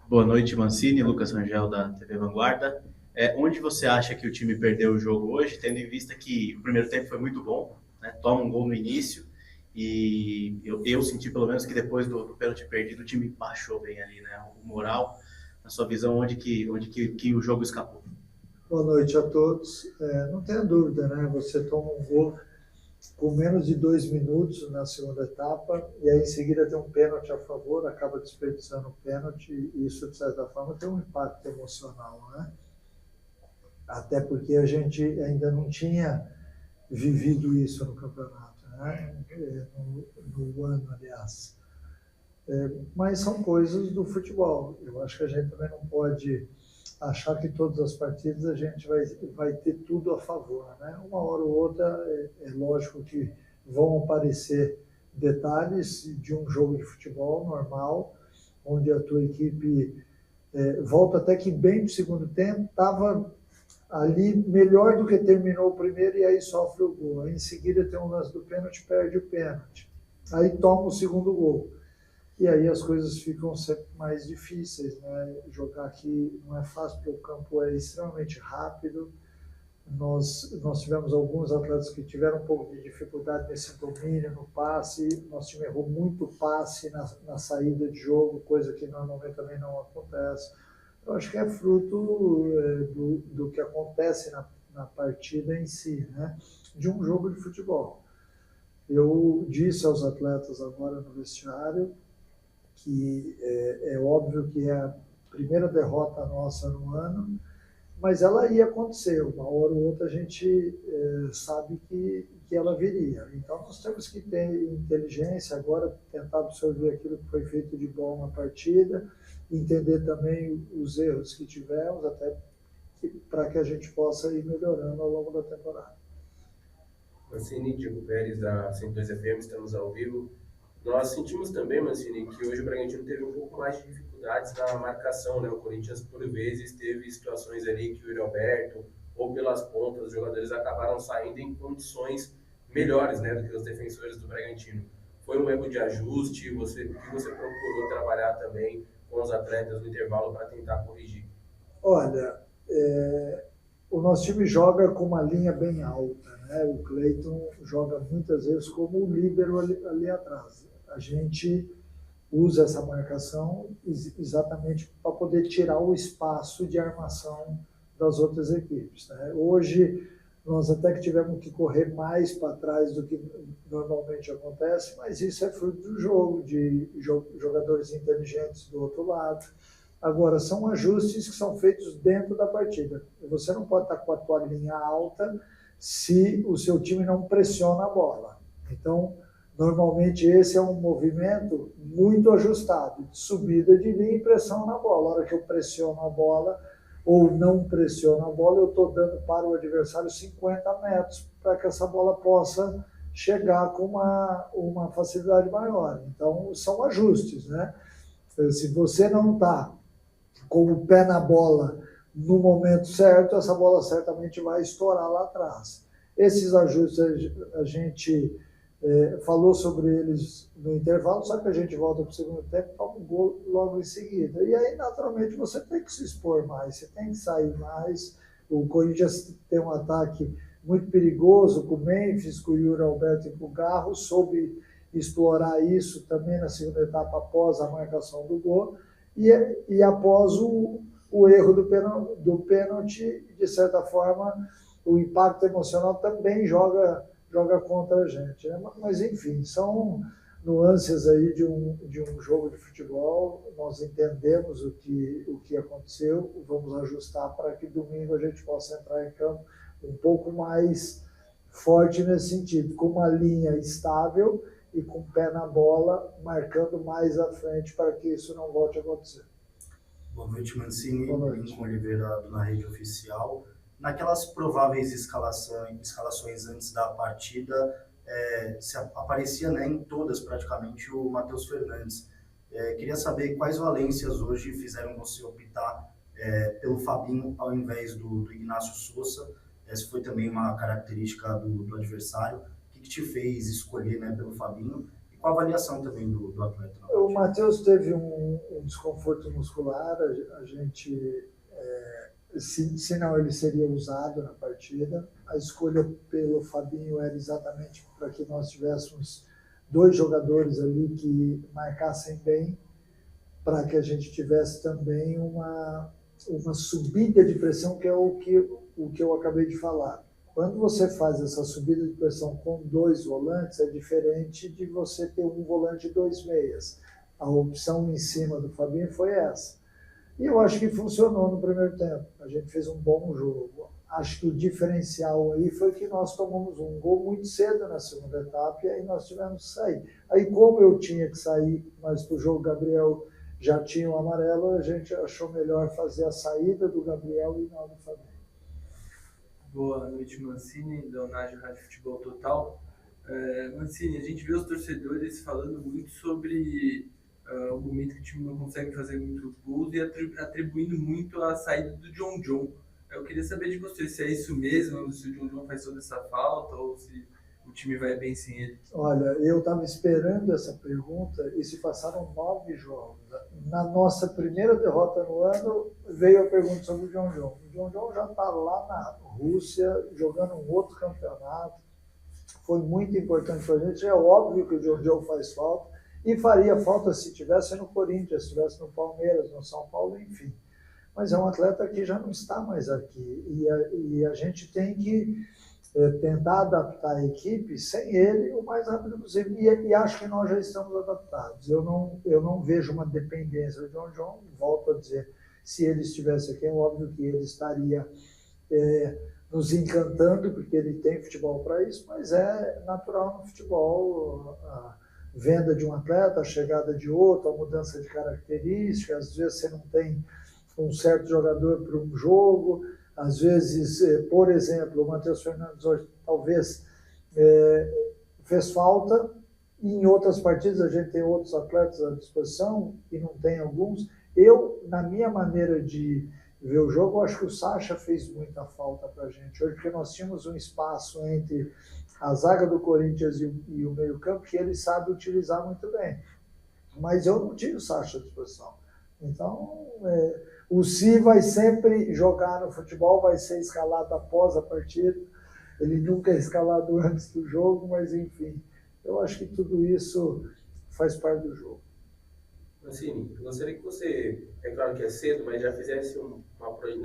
Boa noite, Mancini, Lucas Rangel da TV Vanguarda. Onde você acha que o time perdeu o jogo hoje, tendo em vista que o primeiro tempo foi muito bom, né? Toma um gol no início e eu senti pelo menos que depois do pênalti perdido o time baixou bem ali, né? O moral, na sua visão, onde que o jogo escapou? Boa noite a todos. Não tenha dúvida, né? Você toma um gol com menos de 2 minutos na segunda etapa e aí em seguida tem um pênalti a favor, acaba desperdiçando o pênalti e isso, de certa forma, tem um impacto emocional, né? Até porque a gente ainda não tinha vivido isso no campeonato, né? No ano, aliás. Mas são coisas do futebol. Eu acho que a gente também não pode achar que todas as partidas a gente vai ter tudo a favor, né? Uma hora ou outra é lógico que vão aparecer detalhes de um jogo de futebol normal, onde a tua equipe volta até que bem do segundo tempo, estava ali melhor do que terminou o primeiro e aí sofre o gol. Aí em seguida tem um lance do pênalti, perde o pênalti. Aí toma o segundo gol. E aí as coisas ficam sempre mais difíceis, né? Jogar aqui não é fácil, porque o campo é extremamente rápido. Nós tivemos alguns atletas que tiveram um pouco de dificuldade nesse domínio, no passe. Nosso time errou muito passe na saída de jogo, coisa que normalmente também não acontece. Eu acho que é fruto do que acontece na partida em si, né? De um jogo de futebol. Eu disse aos atletas agora no vestiário que é óbvio que é a primeira derrota nossa no ano, mas ela ia acontecer, uma hora ou outra a gente sabe que ela viria. Então nós temos que ter inteligência agora, tentar absorver aquilo que foi feito de bom na partida, entender também os erros que tivemos, até para que a gente possa ir melhorando ao longo da temporada. Mancini, Diego Pérez, da 102 FM, estamos ao vivo. Nós sentimos também, Mancini, que hoje o Bragantino teve um pouco mais de dificuldades na marcação, né? O Corinthians, por vezes, teve situações ali que o Yuri Alberto, ou pelas pontas, os jogadores acabaram saindo em condições melhores, né, do que os defensores do Bragantino. Foi um erro de ajuste, o que você procurou trabalhar também com os atletas no intervalo para tentar corrigir? Olha, o nosso time joga com uma linha bem alta, né? O Cleiton joga muitas vezes como o líbero ali atrás. A gente usa essa marcação exatamente para poder tirar o espaço de armação das outras equipes, né? Hoje nós até que tivemos que correr mais para trás do que normalmente acontece, mas isso é fruto do jogo, de jogadores inteligentes do outro lado. Agora, são ajustes que são feitos dentro da partida. Você não pode estar com a tua linha alta se o seu time não pressiona a bola. Então, normalmente esse é um movimento muito ajustado, de subida de linha e pressão na bola. A hora que eu pressiono a bola ou não pressiono a bola, eu estou dando para o adversário 50 metros para que essa bola possa chegar com uma facilidade maior. Então, são ajustes, né? Se você não está com o pé na bola no momento certo, essa bola certamente vai estourar lá atrás. Esses ajustes a gente falou sobre eles no intervalo, só que a gente volta para o segundo tempo e toma um gol logo em seguida. E aí, naturalmente, você tem que se expor mais, você tem que sair mais. O Corinthians tem um ataque muito perigoso com o Memphis, com o Yuri Alberto e com o Garro, soube explorar isso também na segunda etapa após a marcação do gol. E após o erro do pênalti, de certa forma, o impacto emocional também joga contra a gente, né? Mas, enfim, são nuances aí de um jogo de futebol. Nós entendemos o que aconteceu, vamos ajustar para que domingo a gente possa entrar em campo um pouco mais forte nesse sentido, com uma linha estável e com o pé na bola, marcando mais à frente para que isso não volte a acontecer. Boa noite, Mancini. Boa noite. Lincoln Oliveira, na Rede Oficial. Naquelas prováveis escalações antes da partida, se aparecia, né, em todas praticamente o Matheus Fernandes. Queria saber quais valências hoje fizeram você optar pelo Fabinho ao invés do Ignacio Sousa. Essa foi também uma característica do adversário. O que te fez escolher, né, pelo Fabinho? E com a avaliação também do atleta. O Matheus teve um desconforto muscular, a gente, se não ele seria usado na partida. A escolha pelo Fabinho era exatamente para que nós tivéssemos 2 jogadores ali que marcassem bem, para que a gente tivesse também uma subida de pressão, que é o que eu acabei de falar. Quando você faz essa subida de pressão com 2 volantes, é diferente de você ter um volante e 2 meias. A opção em cima do Fabinho foi essa. E eu acho que funcionou no primeiro tempo. A gente fez um bom jogo. Acho que o diferencial aí foi que nós tomamos um gol muito cedo na segunda etapa e aí nós tivemos que sair. Aí, como eu tinha que sair, mas para o jogo Gabriel já tinha o amarelo, a gente achou melhor fazer a saída do Gabriel e não do Fabinho. Boa noite, Mancini, Leonardo, Rádio Futebol Total. Mancini, a gente vê os torcedores falando muito sobre o momento que o time não consegue fazer muitos gols e atribuindo muito a saída do John. Eu queria saber de você se é isso mesmo, se o John faz toda essa falta ou se o time vai bem sem ele. Olha, eu estava esperando essa pergunta e se passaram 9 jogos. Na nossa primeira derrota no ano, veio a pergunta sobre o John. O John já está lá na Rússia, jogando um outro campeonato. Foi muito importante para a gente. É óbvio que o John faz falta e faria falta se estivesse no Corinthians, se estivesse no Palmeiras, no São Paulo, enfim. Mas é um atleta que já não está mais aqui. E a gente tem que tentar adaptar a equipe sem ele o mais rápido possível. E acho que nós já estamos adaptados. Eu não vejo uma dependência do John. Volto a dizer, se ele estivesse aqui, é óbvio que ele estaria nos encantando, porque ele tem futebol para isso, mas é natural no futebol a venda de um atleta, a chegada de outro, a mudança de características. Às vezes você não tem um certo jogador para um jogo, às vezes, por exemplo, o Matheus Fernandes hoje talvez fez falta, e em outras partidas a gente tem outros atletas à disposição, e não tem alguns. Eu, na minha maneira de ver o jogo, eu acho que o Sacha fez muita falta para a gente hoje, porque nós tínhamos um espaço entre a zaga do Corinthians e o meio-campo que ele sabe utilizar muito bem. Mas eu não tinha o Sacha à disposição. Então, o Si vai sempre jogar no futebol, vai ser escalado após a partida. Ele nunca é escalado antes do jogo, mas enfim, eu acho que tudo isso faz parte do jogo. Mancini, eu gostaria que você, é claro que é cedo, mas já fizesse não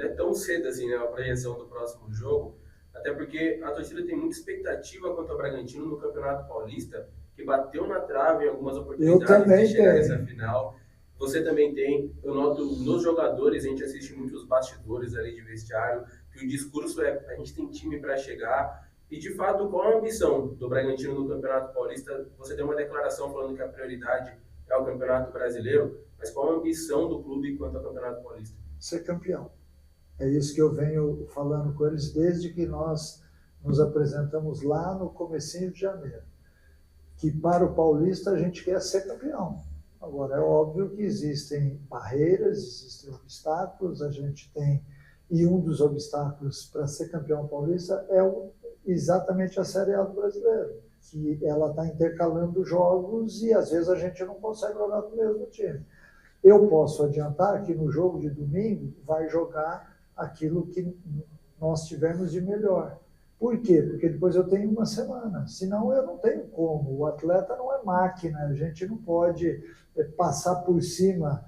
é tão cedo assim, né, uma projeção do próximo jogo, até porque a torcida tem muita expectativa quanto ao Bragantino no Campeonato Paulista, que bateu na trave em algumas oportunidades de chegar nessa final. Você também tem, eu noto nos jogadores, a gente assiste muitos bastidores ali de vestiário, que o discurso é a gente tem time para chegar. E de fato, qual a ambição do Bragantino no Campeonato Paulista? Você tem uma declaração falando que a prioridade é o Campeonato Brasileiro, mas qual a ambição do clube quanto ao Campeonato Paulista? Ser campeão. É isso que eu venho falando com eles desde que nós nos apresentamos lá no comecinho de janeiro. Que para o Paulista a gente quer ser campeão. Agora, é óbvio que existem barreiras, existem obstáculos, a gente tem... E um dos obstáculos para ser campeão paulista é exatamente a Série A do Brasileiro, que ela está intercalando jogos e às vezes a gente não consegue jogar com o mesmo time. Eu posso adiantar que no jogo de domingo vai jogar aquilo que nós tivemos de melhor. Por quê? Porque depois eu tenho uma semana, senão eu não tenho como. O atleta não é máquina, a gente não pode passar por cima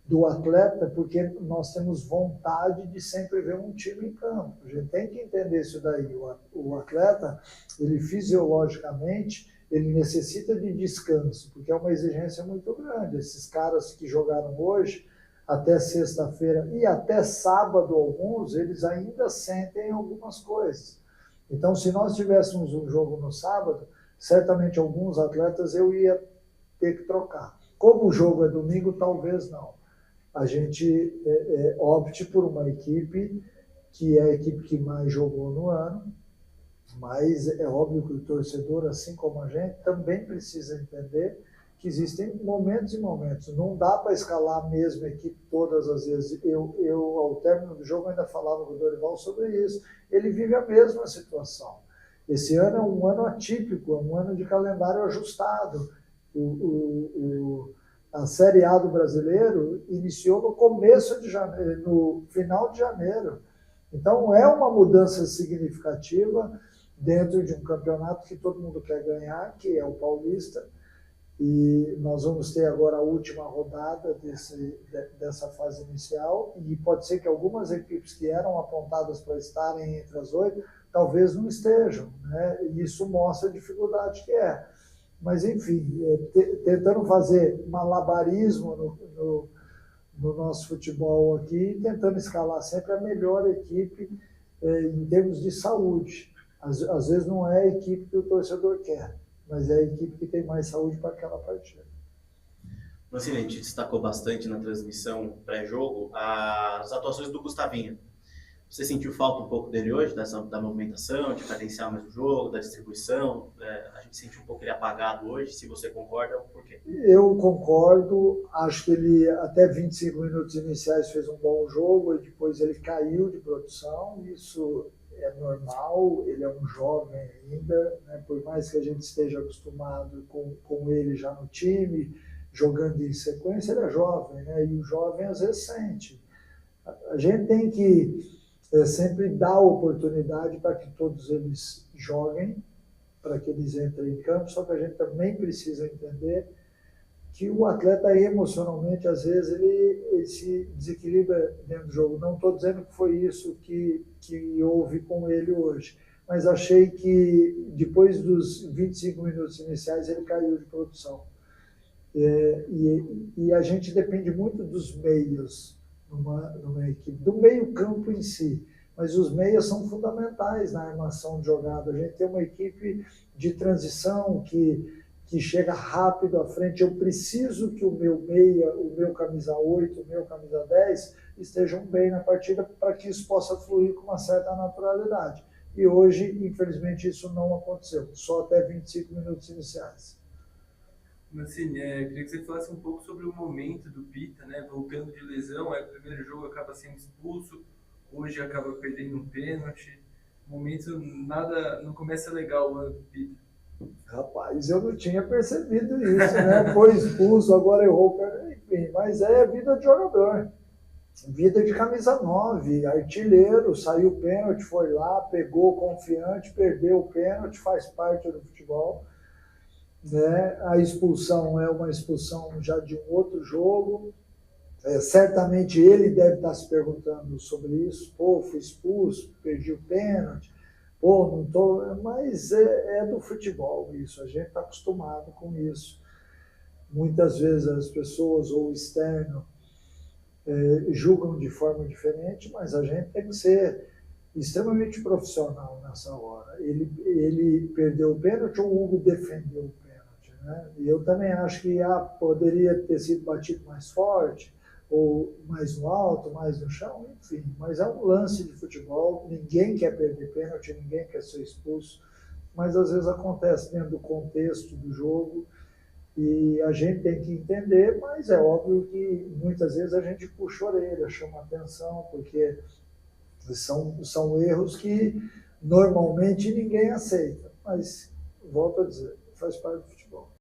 do atleta porque nós temos vontade de sempre ver um time em campo. A gente tem que entender isso daí. O atleta, ele fisiologicamente, ele necessita de descanso, porque é uma exigência muito grande. Esses caras que jogaram hoje, até sexta-feira e até sábado alguns, eles ainda sentem algumas coisas. Então, se nós tivéssemos um jogo no sábado, certamente alguns atletas eu ia ter que trocar. Como o jogo é domingo, talvez não. A gente opte por uma equipe que é a equipe que mais jogou no ano, mas é óbvio que o torcedor, assim como a gente, também precisa entender que existem momentos e momentos. Não dá para escalar a mesma equipe todas as vezes. Eu, ao término do jogo, ainda falava com o Dorival sobre isso. Ele vive a mesma situação. Esse ano é um ano atípico, é um ano de calendário ajustado. A Série A do Brasileiro iniciou no começo de janeiro, no final de janeiro. Então, é uma mudança significativa dentro de um campeonato que todo mundo quer ganhar, que é o Paulista. E nós vamos ter agora a última rodada dessa fase inicial, e pode ser que algumas equipes que eram apontadas para estarem entre as 8, talvez não estejam, né? E isso mostra a dificuldade que é. Mas, enfim, tentando fazer malabarismo no nosso futebol aqui, tentando escalar sempre a melhor equipe em termos de saúde. Às vezes não é a equipe que o torcedor quer, mas é a equipe que tem mais saúde para aquela partida. Mancini, a gente destacou bastante na transmissão pré-jogo as atuações do Gustavinho. Você sentiu falta um pouco dele hoje, da movimentação, de cadenciar mais o jogo, da distribuição? A gente sentiu um pouco ele apagado hoje, se você concorda, por quê? Eu concordo, acho que ele até 25 minutos iniciais fez um bom jogo, e depois ele caiu de produção, isso é normal, ele é um jovem ainda, né? Por mais que a gente esteja acostumado com ele já no time, jogando em sequência, ele é jovem, né? E o jovem às vezes sente. A gente tem que sempre dar oportunidade para que todos eles joguem, para que eles entrem em campo, só que a gente também precisa entender que o atleta emocionalmente, às vezes, ele se desequilibra dentro do jogo. Não estou dizendo que foi isso que houve com ele hoje, mas achei que depois dos 25 minutos iniciais ele caiu de produção. E a gente depende muito dos meios numa equipe, do meio campo em si, mas os meias são fundamentais na armação de jogada. A gente tem uma equipe de transição que chega rápido à frente. Eu preciso que o meu meia, o meu camisa 8, o meu camisa 10 estejam bem na partida para que isso possa fluir com uma certa naturalidade. E hoje, infelizmente, isso não aconteceu, só até 25 minutos iniciais. Mancini, queria que você falasse um pouco sobre o momento do Pita, né? Voltando de lesão, o primeiro jogo acaba sendo expulso, hoje acaba perdendo um pênalti. Momento nada, não começa legal o ano do Pita. Rapaz, eu não tinha percebido isso, né? Foi expulso, agora errou, enfim, mas é vida de jogador. Vida de camisa 9, artilheiro, saiu o pênalti, foi lá, pegou confiante, perdeu o pênalti, faz parte do futebol. Né? A expulsão é uma expulsão já de um outro jogo. Certamente ele deve estar se perguntando sobre isso. Pô, fui expulso, perdi o pênalti. Pô, não tô... Mas é do futebol isso, a gente está acostumado com isso. Muitas vezes as pessoas ou o externo julgam de forma diferente, mas a gente tem que ser extremamente profissional nessa hora. Ele perdeu o pênalti ou o Hugo defendeu o pênalti, né? E eu também acho que poderia ter sido batido mais forte, ou mais no alto, mais no chão, enfim. Mas é um lance de futebol, ninguém quer perder pênalti, ninguém quer ser expulso, mas às vezes acontece dentro do contexto do jogo, e a gente tem que entender, mas é óbvio que muitas vezes a gente puxa a orelha, chama atenção, porque são erros que normalmente ninguém aceita, mas, volto a dizer, faz parte do futebol.